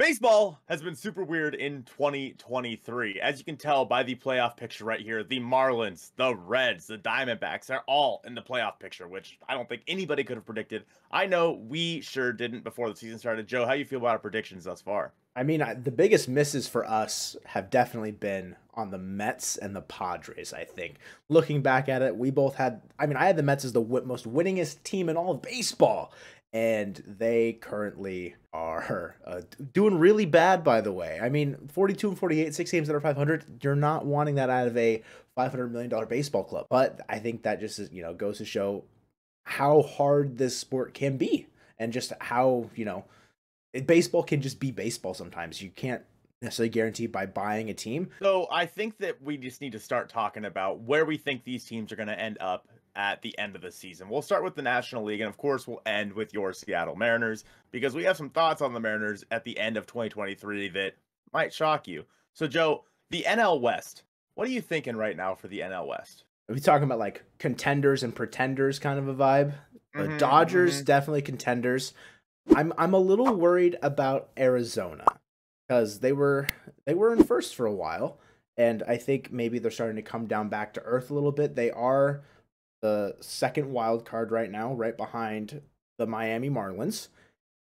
Baseball has been super weird in 2023. As you can tell by the playoff picture right here, the Marlins, the Reds, the Diamondbacks are all in the playoff picture, which I don't think anybody could have predicted. I know we sure didn't before the season started. Joe, how you feel about our predictions thus far? The biggest misses for us have definitely been on the Mets and the Padres, I think. Looking back at it, we both had, I had the Mets as the most winningest team in all of baseball. And they currently are doing really bad, by the way. 42 and 48, 6 games that are 500. You're not wanting that out of a $500 million baseball club. But I think that just goes to show how hard this sport can be and just how, baseball can just be baseball sometimes. You can't necessarily guarantee by buying a team. So I think that we just need to start talking about where we think these teams are going to end up at the end of the season. We'll start with the National League, and of course, we'll end with your Seattle Mariners because we have some thoughts on the Mariners at the end of 2023 that might shock you. So, Joe, the NL West, what are you thinking right now for the NL West? Are we talking about like contenders and pretenders kind of a vibe? The Dodgers, Mm-hmm. definitely contenders. I'm a little worried about Arizona because they were in first for a while, and I think maybe they're starting to come down back to earth a little bit. They are the second wild card right now, right behind the Miami Marlins.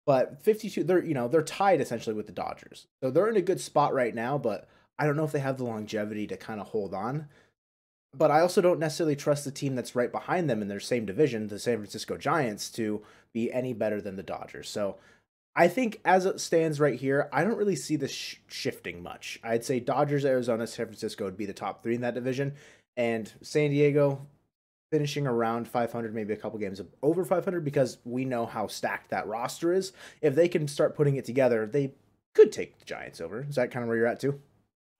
But 52, they're tied essentially with the Dodgers. So they're in a good spot right now, but I don't know if they have the longevity to kind of hold on. But I also don't necessarily trust the team that's right behind them in their same division, the San Francisco Giants, to be any better than the Dodgers. So I think as it stands right here, I don't really see this shifting much. I'd say Dodgers, Arizona, San Francisco would be the top three in that division. And San Diego finishing around 500, maybe a couple games over 500, because we know how stacked that roster is. If they can start putting it together, they could take the Giants over. Is that kind of where you're at too?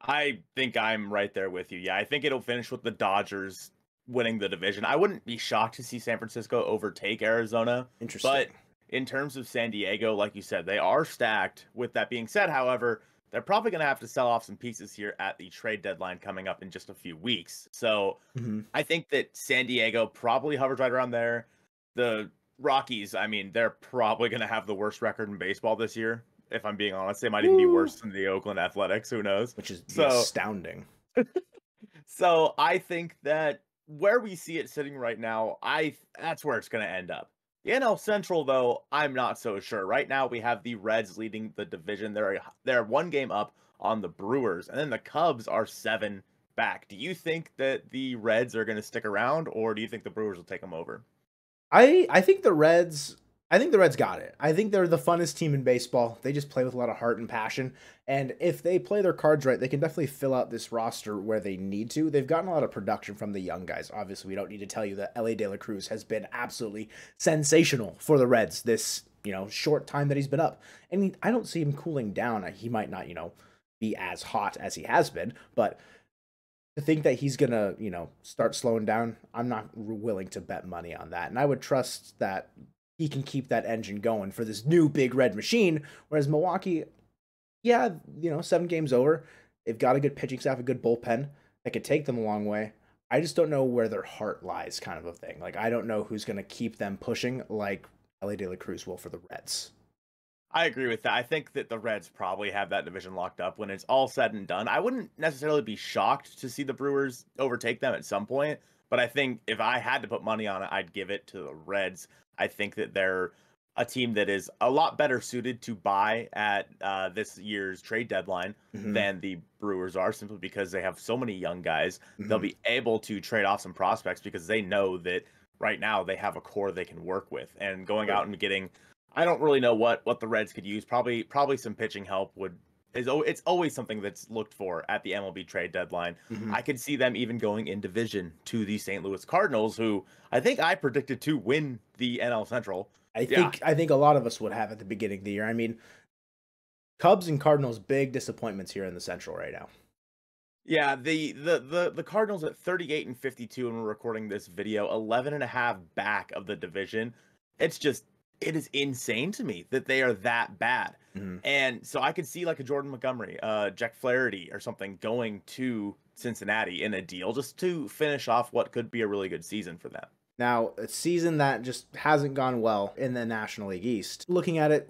I think I'm right there with you. Yeah, I think it'll finish with the Dodgers winning the division. I wouldn't be shocked to see San Francisco overtake Arizona, but Interesting. in terms of San Diego, like you said, they are stacked. With that being said, however, they're probably going to have to sell off some pieces here at the trade deadline coming up in just a few weeks. So Hmm. I think that San Diego probably hovers right around there. The Rockies, they're probably going to have the worst record in baseball this year. If I'm being honest, they might even be Woo! worse than the Oakland Athletics. Who knows? Which is be So astounding. so I think that where we see it sitting right now, I that's where it's going to end up. The NL Central, though, I'm not so sure. Right now, we have the Reds leading the division. They're one game up on the Brewers, and then the Cubs are seven back. Do you think that the Reds are going to stick around, or do you think the Brewers will take them over? I think the Reds got it. I think they're the funnest team in baseball. They just play with a lot of heart and passion. And if they play their cards right, they can definitely fill out this roster where they need to. They've gotten a lot of production from the young guys. Obviously, we don't need to tell you that Ellie De La Cruz has been absolutely sensational for the Reds this, short time that he's been up. And I don't see him cooling down. He might not, be as hot as he has been, but to think that he's gonna, start slowing down, I'm not willing to bet money on that. And I would trust that he can keep that engine going for this new big red machine. Whereas Milwaukee, yeah, 7 games over, they've got a good pitching staff, a good bullpen that could take them a long way. I just don't know where their heart lies, kind of a thing. Like I don't know who's gonna keep them pushing like Ellie De La Cruz will for the Reds. I agree with that. I think that the Reds probably have that division locked up when it's all said and done. I wouldn't necessarily be shocked to see the Brewers overtake them at some point, but I think if I had to put money on it, I'd give it to the Reds. I think that they're a team that is a lot better suited to buy at this year's trade deadline Hmm. than the Brewers are, simply because they have so many young guys. They'll Hmm. be able to trade off some prospects because they know that right now they have a core they can work with. And going True. out and getting, I don't really know what the Reds could use. Probably some pitching help would it's always something that's looked for at the MLB trade deadline. Hmm. I could see them even going in division to the St. Louis Cardinals, who I think I predicted to win the NL Central. I Yeah. think I think a lot of us would have at the beginning of the year. Cubs and Cardinals big disappointments here in the Central right now. Yeah, the Cardinals at 38 and 52 and we're recording this video, 11 and a half back of the division. It's just it is insane to me that they are that bad. Mhm. And so I could see like a Jordan Montgomery, Jack Flaherty or something going to Cincinnati in a deal just to finish off what could be a really good season for them. Now, a season that just hasn't gone well in the National League East. Looking at it,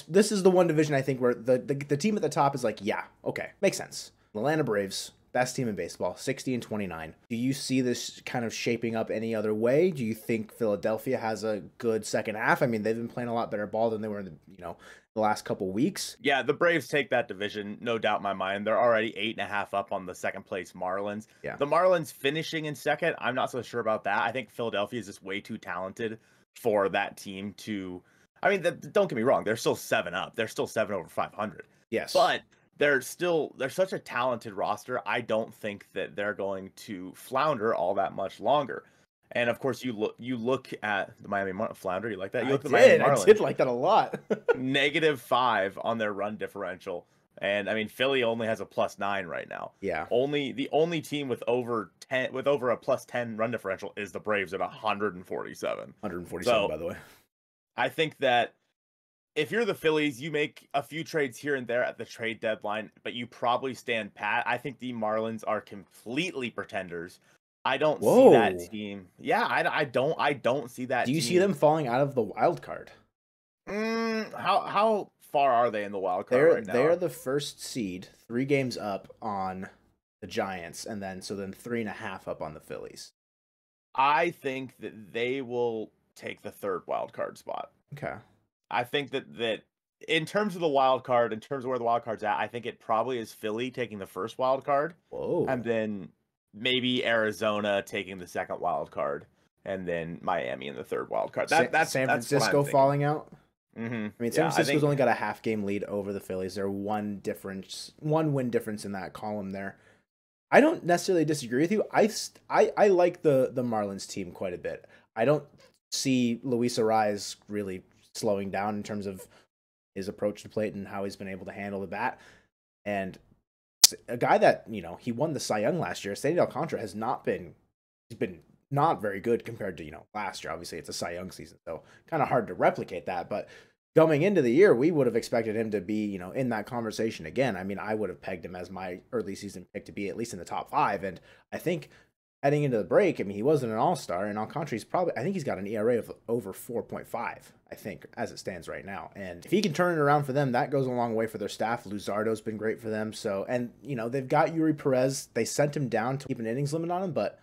this is the one division I think where the team at the top is like, yeah, okay, makes sense. The Atlanta Braves, best team in baseball, 60-29. Do you see this kind of shaping up any other way? Do you think Philadelphia has a good second half? I mean, they've been playing a lot better ball than they were in the last couple weeks. Yeah, the Braves take that division, no doubt in my mind. They're already 8.5 up on the second place Marlins. Yeah. The Marlins finishing in second, I'm not so sure about that. I think Philadelphia is just way too talented for that team to. I mean, don't get me wrong, they're still 7 up. They're still 7 over 500. Yes. But they're such a talented roster. I don't think that they're going to flounder all that much longer. And of course, you look at the Miami Flounder. You like that? You look at the Miami Marlins. I did like that a lot. -5 on their run differential, and I mean Philly only has a +9 right now. Yeah. The only team with over a +10 run differential is the Braves at 147. 147, So, by the way. I think that if you're the Phillies, you make a few trades here and there at the trade deadline, but you probably stand pat. I think the Marlins are completely pretenders. I don't see that team. Yeah, I don't see that. Do you see them falling out of the wild card? How far are they in the wild card right now? They're the first seed, 3 games up on the Giants, and then 3.5 up on the Phillies. I think that they will take the 3rd wild card spot. Okay. I think that in terms of the wild card, in terms of where the wild card's at, I think it probably is Philly taking the 1st wild card. Whoa. And then maybe Arizona taking the 2nd wild card, and then Miami in the 3rd wild card. That's San Francisco falling out. Mm-hmm. I mean, San Francisco's only got a half game lead over the Phillies. They're one win difference in that column there. I don't necessarily disagree with you. I like the Marlins team quite a bit. I don't see Luis Arraez really slowing down in terms of his approach to plate and how he's been able to handle the bat. And a guy that, he won the Cy Young last year, Sandy Alcantara he's been not very good compared to, last year. Obviously, it's a Cy Young season, so kind of hard to replicate that. But going into the year, we would have expected him to be, in that conversation again. I mean, I would have pegged him as my early season pick to be at least in the top 5. And I think heading into the break, I mean, he wasn't an all-star, and Alcantara's I think he's got an ERA of over 4.5, I think, as it stands right now. And if he can turn it around for them, that goes a long way for their staff. Luzardo's been great for them. So, and, they've got Yuri Perez. They sent him down to keep an innings limit on him, but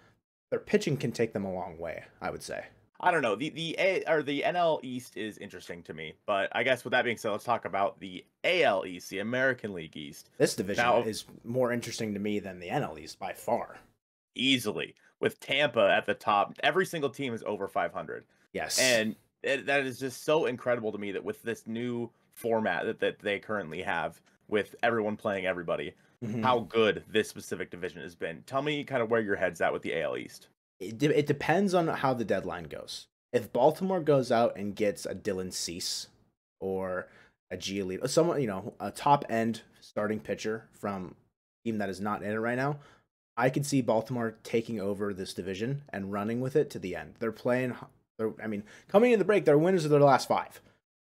their pitching can take them a long way, I would say. I don't know. The NL East is interesting to me, but I guess with that being said, let's talk about the AL East, the American League East. This division is more interesting to me than the NL East by far. Easily, with Tampa at the top. Every single team is over 500. Yes. And that is just so incredible to me that with this new format that they currently have, with everyone playing everybody, how good this specific division has been. Tell me kind of where your head's at with the AL East. It depends on how the deadline goes. If Baltimore goes out and gets a Dylan Cease or a Giolito, someone, a top-end starting pitcher from a team that is not in it right now, I could see Baltimore taking over this division and running with it to the end. Coming into the break, they're winners of their last 5.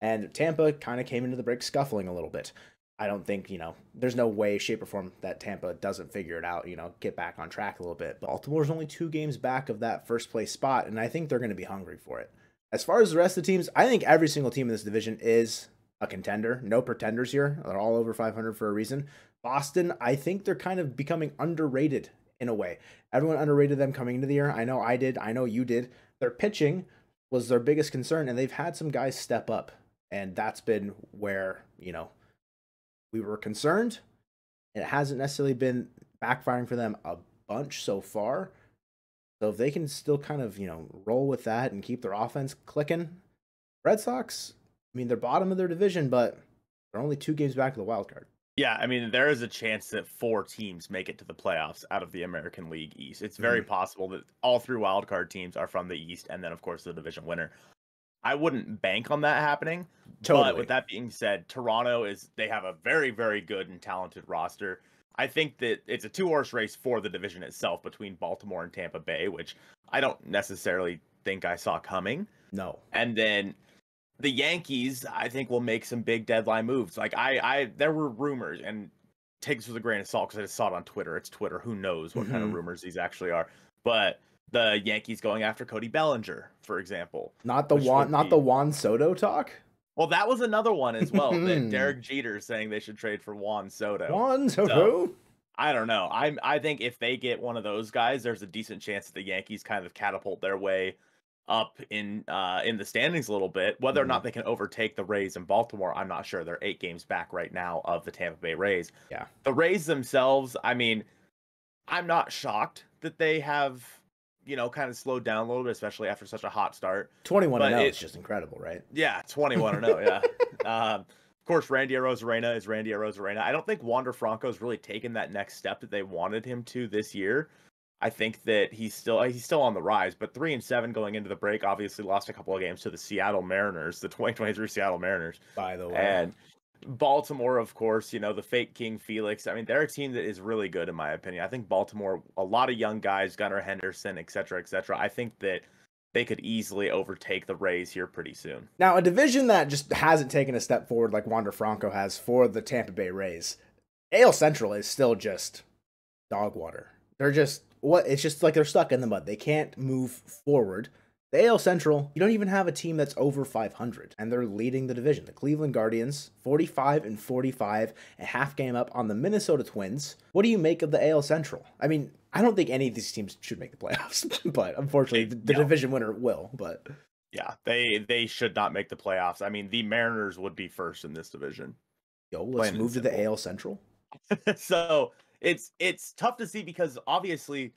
And Tampa kind of came into the break scuffling a little bit. I don't think, there's no way, shape, or form that Tampa doesn't figure it out, get back on track a little bit. Baltimore's only 2 games back of that first place spot, and I think they're going to be hungry for it. As far as the rest of the teams, I think every single team in this division is a contender. No pretenders here. They're all over 500 for a reason. Boston, I think they're kind of becoming underrated in a way. Everyone underrated them coming into the year. I know I did. I know you did. Their pitching was their biggest concern, and they've had some guys step up, and that's been where, we were concerned. It hasn't necessarily been backfiring for them a bunch so far. So if they can still kind of, roll with that and keep their offense clicking, Red Sox, I mean, they're bottom of their division, but they're only 2 games back of the wild card. Yeah, I mean, there is a chance that 4 teams make it to the playoffs out of the American League East. It's very possible that all 3 wildcard teams are from the East, and then, of course, the division winner. I wouldn't bank on that happening. Totally. But with that being said, Toronto they have a very, very good and talented roster. I think that it's a 2-horse race for the division itself between Baltimore and Tampa Bay, which I don't necessarily think I saw coming. No. And then the Yankees, I think, will make some big deadline moves. Like there were rumors, and take this with a grain of salt because I just saw it on Twitter. It's Twitter. Who knows what kind of rumors these actually are? But The Yankees going after Cody Bellinger, for example, Not the which Juan, would not the be Juan Soto talk. well, that was another one as well. That Juan Derek Jeter saying they should trade for Juan Soto. So Soto. I don't know. I think if they get one of those guys, there's a decent chance that the Yankees kind of catapult their way up in the standings a little bit. Whether or Mhm. not they can overtake the Rays in Baltimore, I'm not sure. They're 8 games back right now of the Tampa Bay Rays. Yeah, The Rays themselves, I mean, I'm not shocked that they have, kind of slowed down a little bit, especially after such a hot start. 21 and But 0 is just incredible, right? yeah, 21 and 0, yeah. Of course, Randy Arozarena is Randy Arozarena. I don't think Wander Franco's really taken that next step that they wanted him to this year. I think that he's still on the rise, but 3-7 going into the break, obviously lost a couple of games to the Seattle Mariners, the 2023 Seattle Mariners. By the way, And Baltimore, of course, the fake King Felix. I mean, they're a team that is really good, in my opinion. I think Baltimore, a lot of young guys, Gunnar Henderson, et cetera, et cetera. I think that they could easily overtake the Rays here pretty soon. now a division that just hasn't taken a step forward like Wander Franco has for the Tampa Bay Rays. AL Central is still just dog water. They're just it's just like they're stuck in the mud. They can't move forward. The AL Central, you don't even have a team that's over 500, and they're leading the division. The Cleveland Guardians, 45-45, a half game up on the Minnesota Twins. What do you make of the AL Central? I mean, I don't think any of these teams should make the playoffs, but unfortunately, the division winner will. But yeah, they should not make the playoffs. I mean, the Mariners would be first in this division. let's move to the AL Central. So it's tough to see because obviously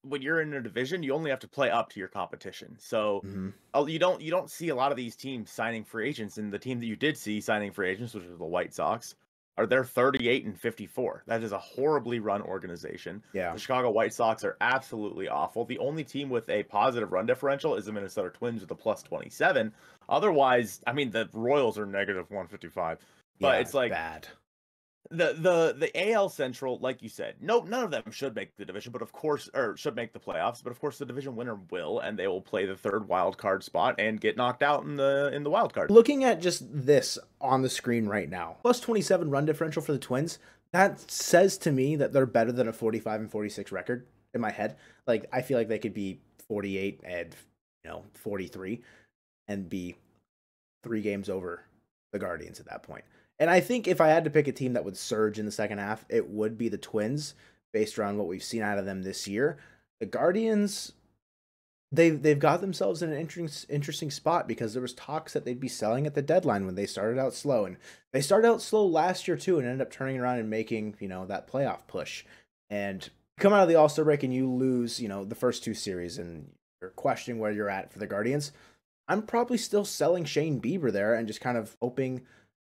when you're in a division, you only have to play up to your competition. So you don't see a lot of these teams signing free agents. And the team that you did see signing free agents, which was the White Sox, they're 38-54. That is a horribly run organization. Yeah. The Chicago White Sox are absolutely awful. The only team with a positive run differential is the Minnesota Twins with a plus 27. Otherwise, I mean, the Royals are negative 155. But it's like bad. The AL Central, like you said, none of them should make the division, but of course, or should make the playoffs. But of course, the division winner will, and they will play the third wild card spot and get knocked out in the wild card. Looking at just this on the screen right now, plus 27 run differential for the Twins. That says to me that they're better than a 45-46 record in my head. Like I feel like they could be 48 and 43 and be 3 games over the Guardians at that point. And I think if I had to pick a team that would surge in the second half, it would be the Twins, based around what we've seen out of them this year. The Guardians, they've got themselves in an interesting spot because there was talks that they'd be selling at the deadline when they started out slow. And they started out slow last year too and ended up turning around and making, that playoff push. And you come out of the All-Star break and you lose, the first 2 series and you're questioning where you're at for the Guardians. I'm probably still selling Shane Bieber there and just kind of hoping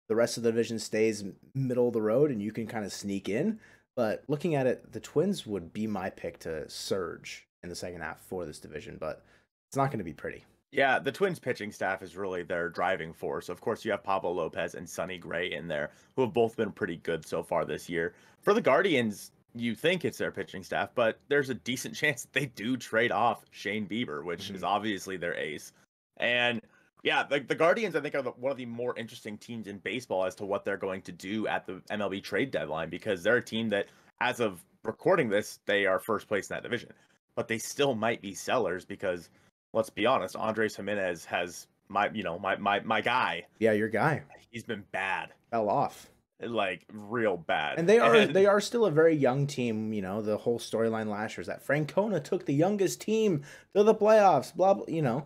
the rest of the division stays middle of the road and you can kind of sneak in. But looking at it, the Twins would be my pick to surge in the second half for this division, but it's not going to be pretty. Yeah, the Twins pitching staff is really their driving force. Of course, you have Pablo Lopez and Sonny Gray in there, who have both been pretty good so far this year. For the Guardians, you think it's their pitching staff, but there's a decent chance that they do trade off Shane Bieber, which is obviously their ace. And yeah, the Guardians, I think, are one of the more interesting teams in baseball as to what they're going to do at the MLB trade deadline, because they're a team that, as of recording this, they are first place in that division. But they still might be sellers because, let's be honest, Andres Jimenez has my guy. Yeah, your guy. He's been bad. Fell off. Like, real bad. And they are still a very young team. The whole storyline last year is that Francona took the youngest team to the playoffs, blah, blah,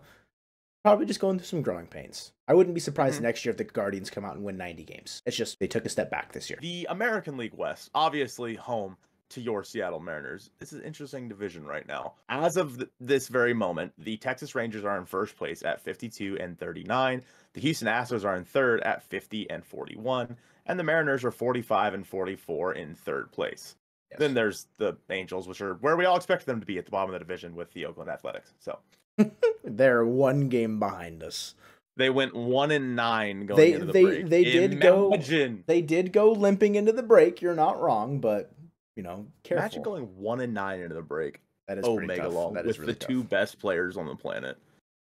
probably just going through some growing pains. I wouldn't be surprised next year if the Guardians come out and win 90 games. It's just they took a step back this year. The American League West, obviously home to your Seattle Mariners. This is an interesting division right now. As of this very moment, the Texas Rangers are in first place at 52-39. The Houston Astros are in third at 50-41. And the Mariners are 45-44 in third place. Yes. Then there's the Angels, which are where we all expect them to be at the bottom of the division with the Oakland Athletics. So they're 1 game behind us. They went 1-9 going into the break. They did go limping into the break. You're not wrong, but careful. Imagine going 1-9 into the break. That is pretty tough. Long that with is really the tough. 2 best players on the planet.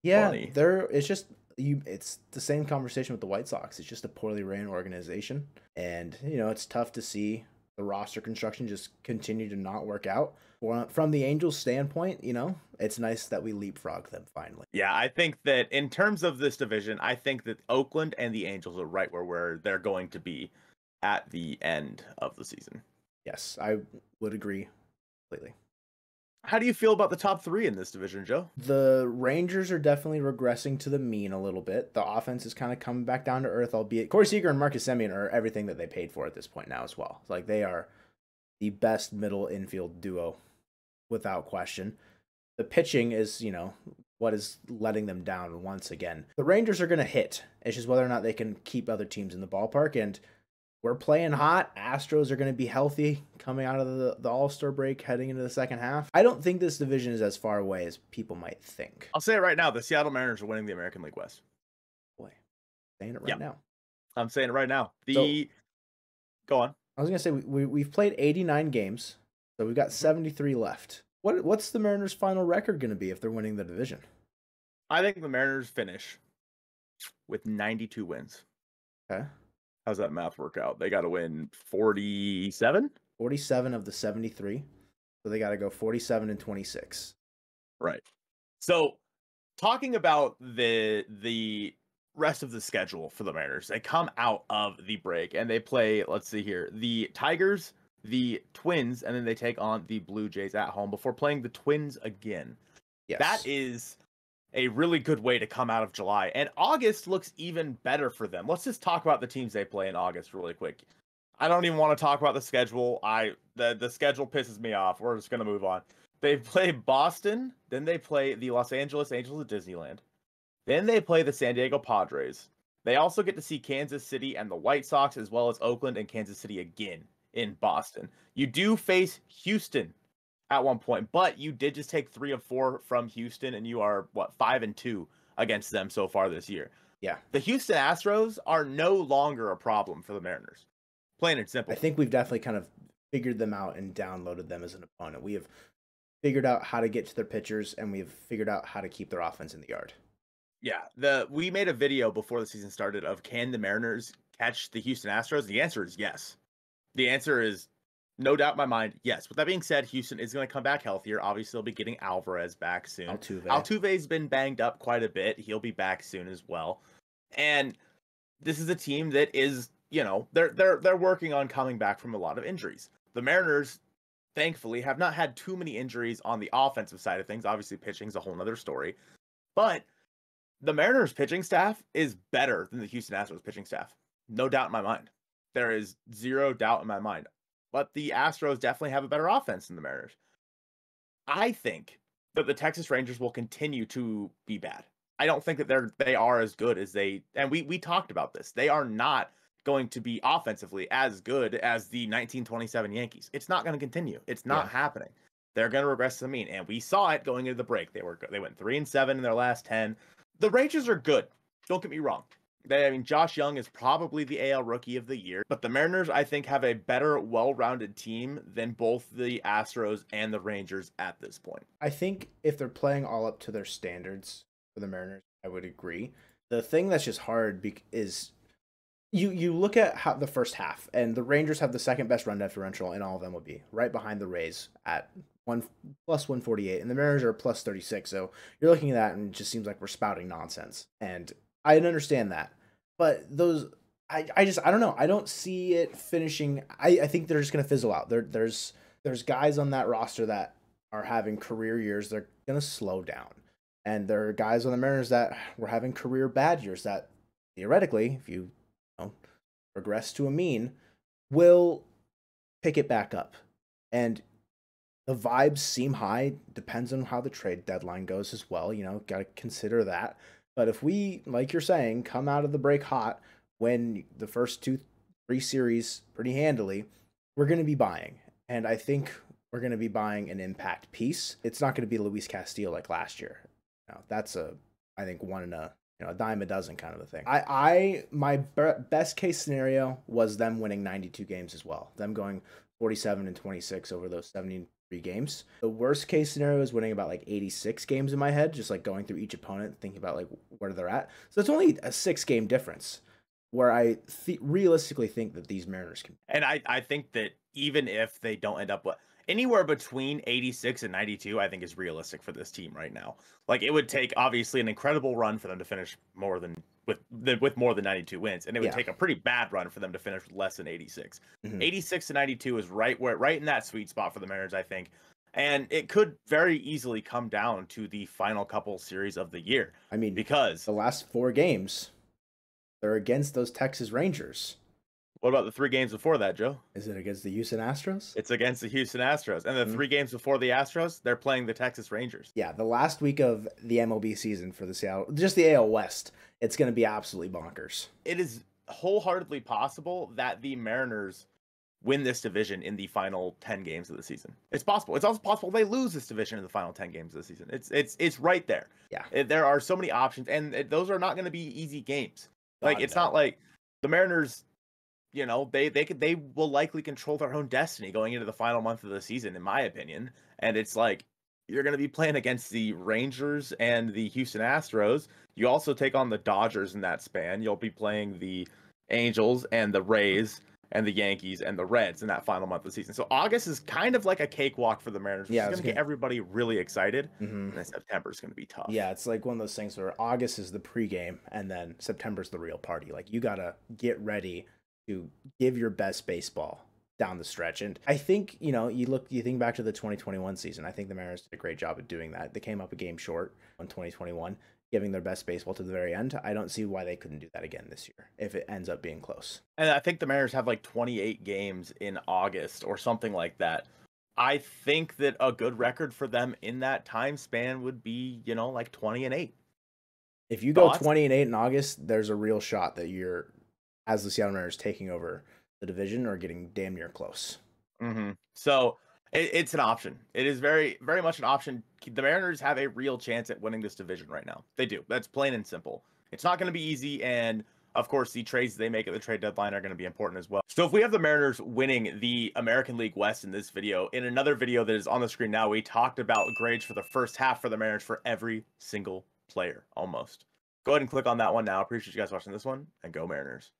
Yeah, it's just it's the same conversation with the White Sox. It's just a poorly ran organization, and it's tough to see the roster construction just continued to not work out. Well, from the Angels' standpoint, it's nice that we leapfrog them finally. Yeah, I think that in terms of this division, I think that Oakland and the Angels are right where they're going to be at the end of the season. Yes, I would agree completely. How do you feel about the top three in this division, Joe? The Rangers are definitely regressing to the mean a little bit. The offense is kind of coming back down to earth, albeit Corey Seager and Marcus Semien are everything that they paid for at this point now as well. Like, they are the best middle infield duo without question. The pitching is, what is letting them down once again. The Rangers are going to hit. It's just whether or not they can keep other teams in the ballpark, and we're playing hot. Astros are going to be healthy coming out of the All-Star break, heading into the second half. I don't think this division is as far away as people might think. I'll say it right now. The Seattle Mariners are winning the American League West. Boy, saying it right now. I'm saying it right now. Go on. I was going to say, we've played 89 games, so we've got 73 left. What's the Mariners' final record going to be if they're winning the division? I think the Mariners finish with 92 wins. Okay. How's that math work out? They got to win 47? 47 of the 73. So they got to go 47-26. Right. So talking about the rest of the schedule for the Mariners, they come out of the break and they play, let's see here, the Tigers, the Twins, and then they take on the Blue Jays at home before playing the Twins again. Yes. That is a really good way to come out of July. And August looks even better for them. Let's just talk about the teams they play in August really quick. I don't even want to talk about the schedule. The schedule pisses me off. We're just going to move on. They play Boston, then they play the Los Angeles Angels at Disneyland. Then they play the San Diego Padres. They also get to see Kansas City and the White Sox, as well as Oakland and Kansas City again in Boston. You do face Houston at one point, but you did just take 3 of 4 from Houston, and you are 5-2 against them so far this year. Yeah, the Houston Astros are no longer a problem for the Mariners, plain and simple. I think we've definitely kind of figured them out and downloaded them as an opponent. We have figured out how to get to their pitchers, and we've figured out how to keep their offense in the yard. Yeah, we made a video before the season started of can the Mariners catch the Houston Astros? The answer is yes. The answer is no doubt in my mind, yes. With that being said, Houston is going to come back healthier. Obviously, they'll be getting Alvarez back soon. Altuve's been banged up quite a bit. He'll be back soon as well. And this is a team that is, they're working on coming back from a lot of injuries. The Mariners, thankfully, have not had too many injuries on the offensive side of things. Obviously, pitching's a whole nother story. But the Mariners pitching staff is better than the Houston Astros pitching staff. No doubt in my mind. There is zero doubt in my mind. But the Astros definitely have a better offense than the Mariners. I think that the Texas Rangers will continue to be bad. I don't think that they are as good as and we talked about this. They are not going to be offensively as good as the 1927 Yankees. It's not going to continue. It's not happening. They're going to regress to the mean, and we saw it going into the break. They went 3-7 in their last 10. The Rangers are good. Don't get me wrong. Josh Young is probably the AL Rookie of the Year, but the Mariners, I think, have a better, well-rounded team than both the Astros and the Rangers at this point. I think if they're playing all up to their standards for the Mariners, I would agree. The thing that's just hard is you look at how the first half, and the Rangers have the second best run differential in all of MLB, right behind the Rays at plus 148, and the Mariners are plus 36. So you're looking at that, and it just seems like we're spouting nonsense. And I understand that, but I don't know. I don't see it finishing. I think they're just going to fizzle out. There's guys on that roster that are having career years. They're going to slow down, and there are guys on the Mariners that were having career bad years that theoretically, if you regress to a mean, will pick it back up. And the vibes seem high. Depends on how the trade deadline goes as well. Got to consider that. But if we, like you're saying, come out of the break hot, win the first 2-3 series pretty handily, we're going to be buying. And I think we're going to be buying an impact piece. It's not going to be Luis Castillo like last year. That's I think one in a dime a dozen kind of a thing. My best case scenario was them winning 92 games as well. Them going 47-26 over those 73 games. The worst case scenario is winning about 86 games in my head, just going through each opponent, thinking about where they're at. So it's only a 6-game difference where I realistically think that these Mariners can. And I think that even if they don't end up anywhere between 86 and 92, I think is realistic for this team right now. Like it would take obviously an incredible run for them to finish with more than 92 wins, and it would take a pretty bad run for them to finish with less than 86. 86 to 92 is right in that sweet spot for the Mariners, I think. And it could very easily come down to the final couple series of the year. I mean, because the last 4 games, they're against those Texas Rangers. What about the 3 games before that, Joe? Is it against the Houston Astros? It's against the Houston Astros. And the 3 games before the Astros, they're playing the Texas Rangers. Yeah, the last week of the MLB season for the just the AL West, it's going to be absolutely bonkers. It is wholeheartedly possible that the Mariners win this division in the final 10 games of the season. It's possible. It's also possible they lose this division in the final 10 games of the season. It's right there. Yeah. There are so many options, and those are not going to be easy games. Like, it's not like the Mariners, you know, they will likely control their own destiny going into the final month of the season, in my opinion. And it's like, you're going to be playing against the Rangers and the Houston Astros. You also take on the Dodgers in that span. You'll be playing the Angels and the Rays and the Yankees and the Reds in that final month of the season. So August is kind of like a cakewalk for the Mariners, which is going to get everybody really excited. And then September is going to be tough. Yeah, it's like one of those things where August is the pregame and then September's the real party. Like, you got to get ready to give your best baseball down the stretch. And I think, you know, you think back to the 2021 season. I think the Mariners did a great job of doing that. They came up a game short in 2021, giving their best baseball to the very end. I don't see why they couldn't do that again this year if it ends up being close. And I think the Mariners have like 28 games in August or something like that. I think that a good record for them in that time span would be, you know, like 20-8. If you go 20-8 in August, there's a real shot that you're, as the Seattle Mariners, taking over the division or getting damn near close. So it's an option. It is very, very much an option. The Mariners have a real chance at winning this division right now. They do. That's plain and simple. It's not going to be easy. And of course, the trades they make at the trade deadline are going to be important as well. So if we have the Mariners winning the American League West in this video, in another video that is on the screen now, we talked about grades for the first half for the Mariners for every single player almost. Go ahead and click on that one now. Appreciate you guys watching this one, and go Mariners.